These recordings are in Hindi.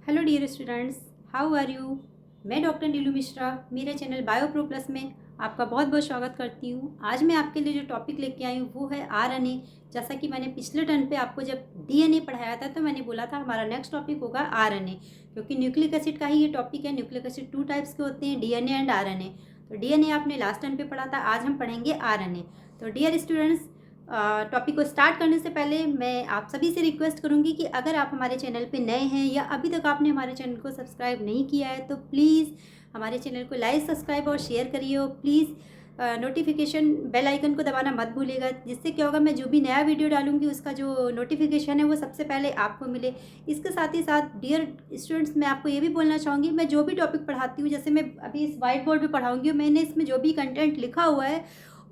Hello dear students, how are you. मैं डॉक्टर नीलू मिश्रा मेरे चैनल बायो प्रो प्लस में आपका बहुत बहुत स्वागत करती हूँ। आज मैं आपके लिए जो टॉपिक लेके आई हूँ वो है आरएनए। जैसा कि मैंने पिछले टर्न पे आपको जब डीएनए पढ़ाया था तो मैंने बोला था हमारा नेक्स्ट टॉपिक होगा आरएनए, क्योंकि न्यूक्लिक एसिड का ही ये टॉपिक है। न्यूक्लिक एसिड 2 टाइप्स के होते हैं, डीएनए एंड आरएनए। तो डीएनए आपने लास्ट टर्न पे पढ़ा था, आज हम पढ़ेंगे आरएनए। तो डियर स्टूडेंट्स, टॉपिक को स्टार्ट करने से पहले मैं आप सभी से रिक्वेस्ट करूंगी कि अगर आप हमारे चैनल पे नए हैं या अभी तक आपने हमारे चैनल को सब्सक्राइब नहीं किया है तो प्लीज़ हमारे चैनल को लाइक, सब्सक्राइब और शेयर करिए। और प्लीज़ नोटिफिकेशन बेल आइकन को दबाना मत भूलिएगा, जिससे क्या होगा, मैं जो भी नया वीडियो डालूंगी उसका जो नोटिफिकेशन है वो सबसे पहले आपको मिले। इसके साथ ही साथ डियर स्टूडेंट्स, मैं आपको ये भी बोलना चाहूँगी, मैं जो भी टॉपिक पढ़ाती हूँ, जैसे मैं अभी इस वाइट बोर्ड पर पढ़ाऊँगी, मैंने इसमें जो भी कंटेंट लिखा हुआ है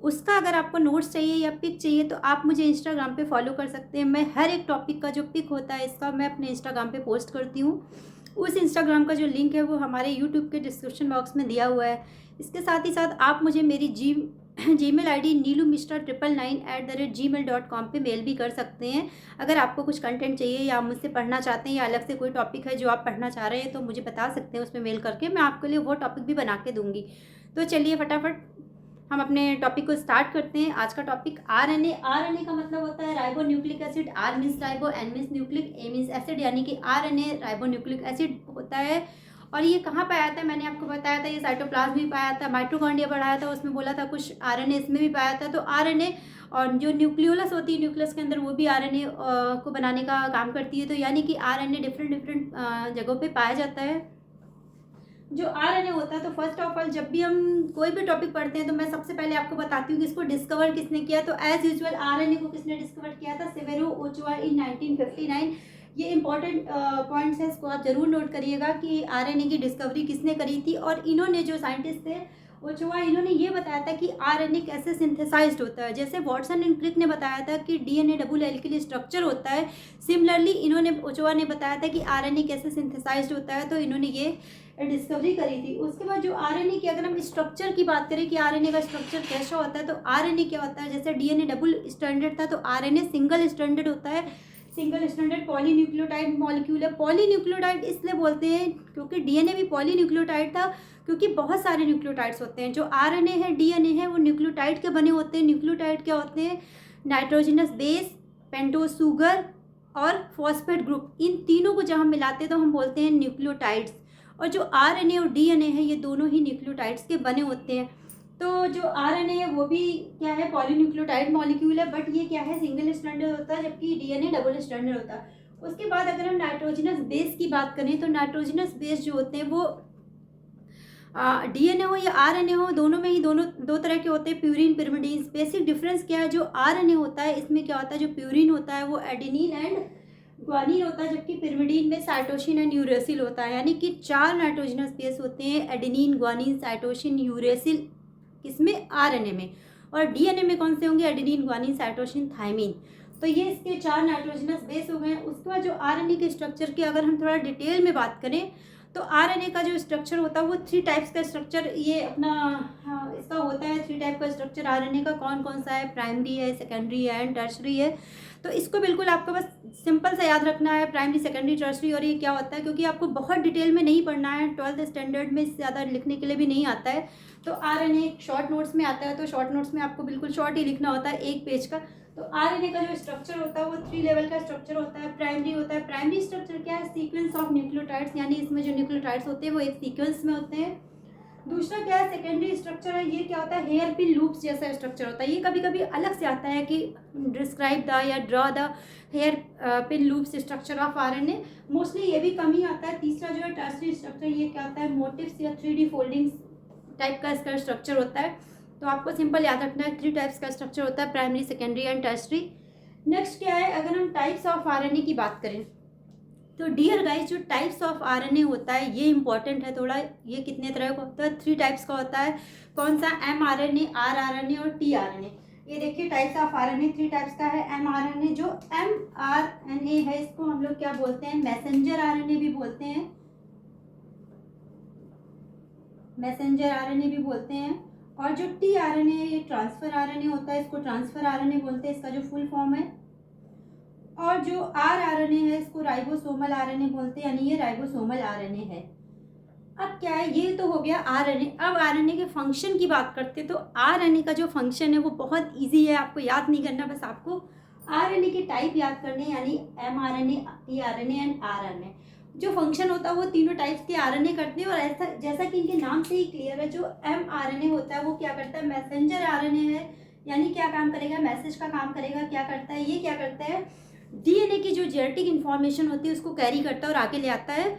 उसका अगर आपको नोट्स चाहिए या पिक चाहिए तो आप मुझे इंस्टाग्राम पे फॉलो कर सकते हैं। मैं हर एक टॉपिक का जो पिक होता है इसका मैं अपने इंस्टाग्राम पे पोस्ट करती हूँ। उस इंस्टाग्राम का जो लिंक है वो हमारे यूट्यूब के डिस्क्रिप्शन बॉक्स में दिया हुआ है। इसके साथ ही साथ आप मुझे मेरी जीमेल आईडी neelu-mishra999@gmail.com पे मेल भी कर सकते हैं। अगर आपको कुछ कंटेंट चाहिए या आप मुझसे पढ़ना चाहते हैं या अलग से कोई टॉपिक है जो आप पढ़ना चाह रहे हैं तो मुझे बता सकते हैं, उसमें मेल करके मैं आपके लिए वो टॉपिक भी बना के दूंगी। तो चलिए फटाफट हम अपने टॉपिक को स्टार्ट करते हैं। आज का टॉपिक आरएनए। आरएनए का मतलब होता है ribo nucleic acid. R means ribo, N means nucleic, A means acid, यानी कि आरएनए राइबो न्यूक्लिक एसिड होता है। और ये कहाँ पाया था, मैंने आपको बताया था, ये साइटोप्लाज्म में पाया था, माइटोकॉन्ड्रिया पढ़ाया था, उसमें बोला था कुछ आरएनए इसमें भी पाया था। तो आरएनए और जो न्यूक्लियोलस होती है न्यूक्लियस के अंदर, वो भी आरएनए को बनाने का काम करती है। तो यानी कि आरएनए डिफरेंट डिफरेंट जगहों पे पाया जाता है। जो आरएनए होता है, तो फर्स्ट ऑफ ऑल जब भी हम कोई भी टॉपिक पढ़ते हैं तो मैं सबसे पहले आपको बताती हूँ कि इसको डिस्कवर किसने किया। तो एज यूजुअल आरएनए को किसने डिस्कवर किया था, सेवेरो ओचोआ इन 1959। ये इंपॉर्टेंट पॉइंट्स है, इसको आप जरूर नोट करिएगा कि आरएनए की डिस्कवरी किसने करी थी। और इन्होंने, जो साइंटिस्ट थे ओचोआ, इन्होंने ये बताया था कि आरएनए कैसे सिंथेसाइज्ड होता है। जैसे वॉटसन एंड क्रिक ने बताया था कि डीएनए डबल एल्किल स्ट्रक्चर होता है, सिमिलरली इन्होंने, ओचोआ ने बताया था कि आरएनए कैसे सिंथेसाइज्ड होता है। तो इन्होंने ये डिस्कवरी करी थी। उसके बाद जो आरएनए की, अगर हम स्ट्रक्चर की बात करें कि आरएनए का स्ट्रक्चर कैसा होता है, तो आरएनए क्या होता है, जैसे डीएनए डबल स्ट्रैंडेड था तो आरएनए सिंगल स्ट्रैंडेड होता है। सिंगल स्ट्रैंडेड पॉलीन्यूक्लियोटाइड मॉलिक्यूल है। पॉलीन्यूक्लियोटाइड इसलिए बोलते हैं क्योंकि डीएनए भी पॉलीन्यूक्लियोटाइड था, क्योंकि बहुत सारे न्यूक्लियोटाइड्स होते हैं। जो आरएनए है, डीएनए है, वो न्यूक्लियोटाइड के बने होते हैं। न्यूक्लियोटाइड क्या होते हैं, नाइट्रोजनस बेस, पेंटोज शुगर और फॉस्फेट ग्रुप, इन तीनों को जब हम मिलाते हैं तो हम बोलते हैं न्यूक्लियोटाइड्स। और जो आरएनए और डीएनए है, ये दोनों ही न्यूक्लियोटाइड्स के बने होते हैं। तो जो आरएनए है वो भी क्या है, पॉलीन्यूक्लियोटाइड मॉलिक्यूल है, बट ये क्या है, सिंगल स्ट्रैंडेड होता है, जबकि डीएनए डबल स्ट्रैंडेड होता है। उसके बाद अगर हम नाइट्रोजनस बेस की बात करें तो नाइट्रोजनस बेस जो होते हैं वो डीएनए हो या आरएनए हो, दोनों में ही दोनों दो तरह के होते हैं, प्यूरिन पिरिमिडीन। बेसिक डिफरेंस क्या है, जो आरएनए होता है इसमें क्या होता है, जो प्यूरिन होता है वो एडेनिन एंड ग्वानिन होता है, जबकि पिरिमिडीन में साइटोसिन एंड यूरेसिल होता है। यानी कि 4 नाइट्रोजनस बेस होते हैं, एडेनिन, ग्वानिन, साइटोसिन, यूरेसिल, किसमें, आरएनए में। और डीएनए में कौन से होंगे, एडेनिन, ग्वानिन, साइटोसिन, थाइमिन। तो ये इसके 4 नाइट्रोजनस बेस हो गए। उसके बाद जो आरएनए के स्ट्रक्चर की अगर हम थोड़ा डिटेल में बात करें तो आरएनए का जो स्ट्रक्चर होता है वो 3 टाइप्स का स्ट्रक्चर ये अपना, हाँ, इसका होता है 3 टाइप का स्ट्रक्चर आरएनए का। कौन कौन सा है, प्राइमरी है, सेकेंडरी है एंड टर्शरी है। तो इसको बिल्कुल आपको बस सिंपल से याद रखना है, प्राइमरी, सेकेंडरी, टर्शरी। और ये क्या होता है, क्योंकि आपको बहुत डिटेल में नहीं पढ़ना है, 12th स्टैंडर्ड में ज़्यादा लिखने के लिए भी नहीं आता है। तो आरएनए शॉर्ट नोट्स में आता है, तो शॉर्ट नोट्स में आपको बिल्कुल शॉर्ट ही लिखना होता है, 1 पेज का। तो आरएनए का जो स्ट्रक्चर होता है वो 3 लेवल का स्ट्रक्चर होता है। प्राइमरी होता है, प्राइमरी स्ट्रक्चर क्या है, सीक्वेंस ऑफ न्यूक्लियोटाइड्स, यानी इसमें जो न्यूक्लियोटाइड्स होते हैं वो एक सीक्वेंस में होते हैं। दूसरा क्या है, सेकेंडरी स्ट्रक्चर है। ये क्या होता है, हेयर पिन लूप्स जैसा स्ट्रक्चर होता है। ये कभी कभी अलग से आता है कि डिस्क्राइब द या draw the hairpin loops structure of RNA, mostly ये भी कम ही आता है। तीसरा जो है टर्सरी स्ट्रक्चर, ये क्या होता है, मोटिव्स या 3D फोल्डिंग्स टाइप का इसका स्ट्रक्चर होता है। तो आपको सिंपल याद रखना है, 3 टाइप्स का स्ट्रक्चर होता है, primary, secondary and tertiary. Next क्या है, अगर हम टाइप्स ऑफ आरएनए की बात करें तो डियर गाइस, जो टाइप्स ऑफ आरएनए होता है ये इंपॉर्टेंट है थोड़ा। ये कितने तरह का होता है, 3 टाइप्स का होता है। कौन सा, एम आरएनए, आर आरएनए और टी आरएनए। ये देखिए टाइप्स ऑफ आरएनए 3 टाइप्स का है। एम आरएनए, जो एम आरएनए है इसको हम लोग क्या बोलते हैं, मैसेंजर आरएनए भी बोलते हैं, मैसेंजर आरएनए भी बोलते हैं। और जो टी आरएनए, ये ट्रांसफर आरएनए होता है, इसको ट्रांसफर आरएनए बोलते हैं, इसका जो फुल फॉर्म है। और जो आरएनए है इसको राइबोसोमल आरएनए बोलते हैं, यानी ये राइबोसोमल आरएनए है। अब क्या है, ये तो हो गया आरएनए। अब आरएनए के फंक्शन की बात करते हैं। तो आरएनए का जो फंक्शन है वो बहुत इजी है, आपको याद नहीं करना, बस आपको आरएनए के टाइप याद करने, यानी एमआरएनए, टीआरएनए एंड आरएनए। जो फंक्शन होता है वो तीनों टाइप्स के आरएनए करते हैं। और ऐसा जैसा कि इनके नाम से ही क्लियर है, जो एमआरएनए होता है वो क्या करता है, मैसेंजर आरएनए है, यानी क्या काम करेगा, मैसेज का काम करेगा। क्या करता है, ये क्या करता है, डीएनए की जो जेनेटिक इन्फॉर्मेशन होती है उसको कैरी करता है और आगे ले आता है,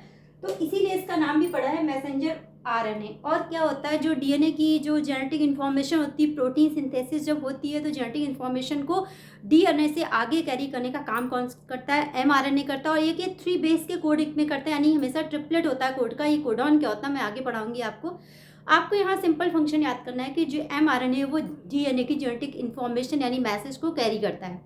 तो इसीलिए इसका नाम भी पड़ा है मैसेंजर आरएनए। और क्या होता है, जो डीएनए की जो जेनेटिक इन्फॉर्मेशन होती है, प्रोटीन सिंथेसिस जब होती है तो जेनेटिक इन्फॉर्मेशन को डीएनए से आगे कैरी करने का काम कौन करता है, एमआरएनए करता है। और ये 3 बेस के कोड में करता है, यानी हमेशा ट्रिपलेट होता है कोड का। ये कोडॉन क्या होता है मैं आगे पढ़ाऊंगी आपको यहाँ सिंपल फंक्शन याद करना है कि जो एमआरएनए है वो डीएनए की जेनेटिक इन्फॉर्मेशन यानी मैसेज को कैरी करता है।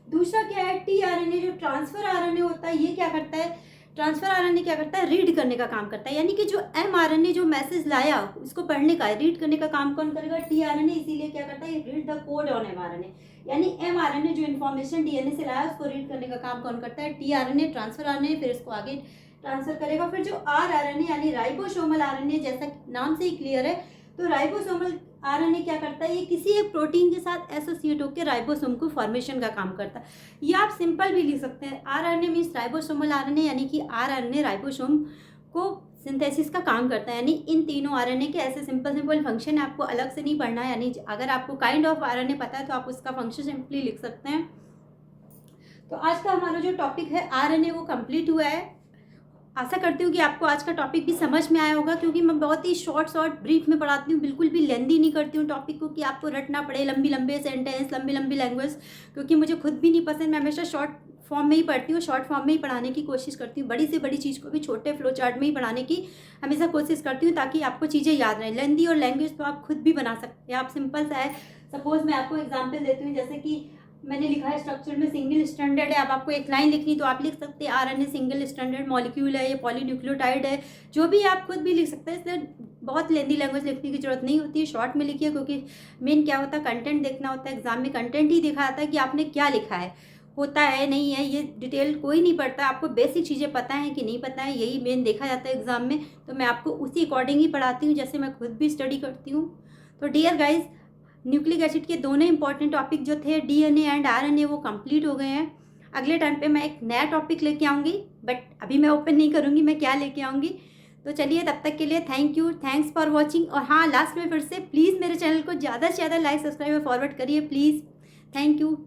दूसरा क्या है, टीआरएनए, जो ट्रांसफर आरएनए होता है, ये क्या करता है, ट्रांसफर आरएनए क्या करता है, रीड करने का काम करता है। यानी कि जो एमआरएनए जो मैसेज लाया उसको पढ़ने का है, रीड करने का काम कौन करेगा, टीआरएनए। इसीलिए क्या करता है, read the code on mRNA. यानी एमआरएनए जो इन्फॉर्मेशन डीएनए से लाया उसको रीड करने का काम कौन करता है, टीआरएनए, ट्रांसफर आरएनए, फिर इसको आगे ट्रांसफर करेगा। फिर जो आरएनए यानी राइबोसोमल आरएनए, जैसा नाम से ही क्लियर है, तो राइबोसोमल आरएनए क्या करता है, ये किसी एक प्रोटीन के साथ एसोसिएट होकर राइबोसोम को फॉर्मेशन का काम करता है। ये आप सिंपल भी लिख सकते हैं, आरएनए मीन्स राइबोसोमल आरएनए, यानी कि आरएनए राइबोसोम को सिंथेसिस का काम करता है। यानी इन तीनों आरएनए के ऐसे सिंपल फंक्शन है, आपको अलग से नहीं पढ़ना है। यानी अगर आपको काइंड ऑफ आरएनए पता है तो आप उसका फंक्शन सिंपली लिख सकते हैं। तो आज का हमारा जो टॉपिक है आरएनए वो कंप्लीट हुआ है। आशा करती हूँ कि आपको आज का टॉपिक भी समझ में आया होगा, क्योंकि मैं बहुत ही शॉर्ट ब्रीफ में पढ़ाती हूँ, बिल्कुल भी लेंदी नहीं करती हूँ टॉपिक को कि आपको रटना पड़े लंबी सेंटेंस, लंबी लैंग्वेज, क्योंकि मुझे खुद भी नहीं पसंद। मैं हमेशा शॉर्ट फॉर्म में ही पढ़ती हूँ, शॉर्ट फॉर्म में ही पढ़ाने की कोशिश करती हूँ। बड़ी से बड़ी चीज़ को भी छोटे फ्लो चार्ट में ही पढ़ाने की हमेशा कोशिश करती हूँ, ताकि आपको चीज़ें याद रहें। लेंदी और लैंग्वेज तो आप खुद भी बना सकते हैं, आप सिंपल सा है। सपोज मैं आपको एग्जाम्पल देती हूँ, जैसे कि मैंने लिखा है स्ट्रक्चर में सिंगल स्टैंडर्ड है। अब आपको एक लाइन लिखनी तो आप लिख सकते हैं आरएनए सिंगल स्टैंडर्ड मॉलिक्यूल है, ये पॉलीन्यूक्लियोटाइड है, जो भी आप खुद भी लिख सकते हैं। इसलिए बहुत लेंदी लैंग्वेज लिखने की जरूरत नहीं होती है, शॉर्ट में लिखिए, क्योंकि मेन क्या होता है, कंटेंट देखना होता है। एग्जाम में कंटेंट ही दिखा जाता है कि आपने क्या लिखा है, होता है नहीं है, ये डिटेल कोई नहीं पढ़ता। आपको बेसिक चीज़ें पता है कि नहीं पता है, यही मेन देखा जाता है एग्जाम में। तो मैं आपको उसी अकॉर्डिंग ही पढ़ाती हूँ, जैसे मैं खुद भी स्टडी करती हूँ। तो डियर गाइज, न्यूक्लिक एसिड के दोनों इंपॉर्टेंट टॉपिक जो थे डीएनए एंड आरएनए वो कंप्लीट हो गए हैं। अगले टाइम पे मैं एक नया टॉपिक लेके आऊँगी, बट अभी मैं ओपन नहीं करूँगी मैं क्या लेके आऊँगी। तो चलिए, तब तक के लिए thank you, thanks for watching. और हाँ, लास्ट में फिर से प्लीज़ मेरे चैनल को ज़्यादा से ज़्यादा लाइक, सब्सक्राइब और फॉरवर्ड करिए प्लीज़। Thank you.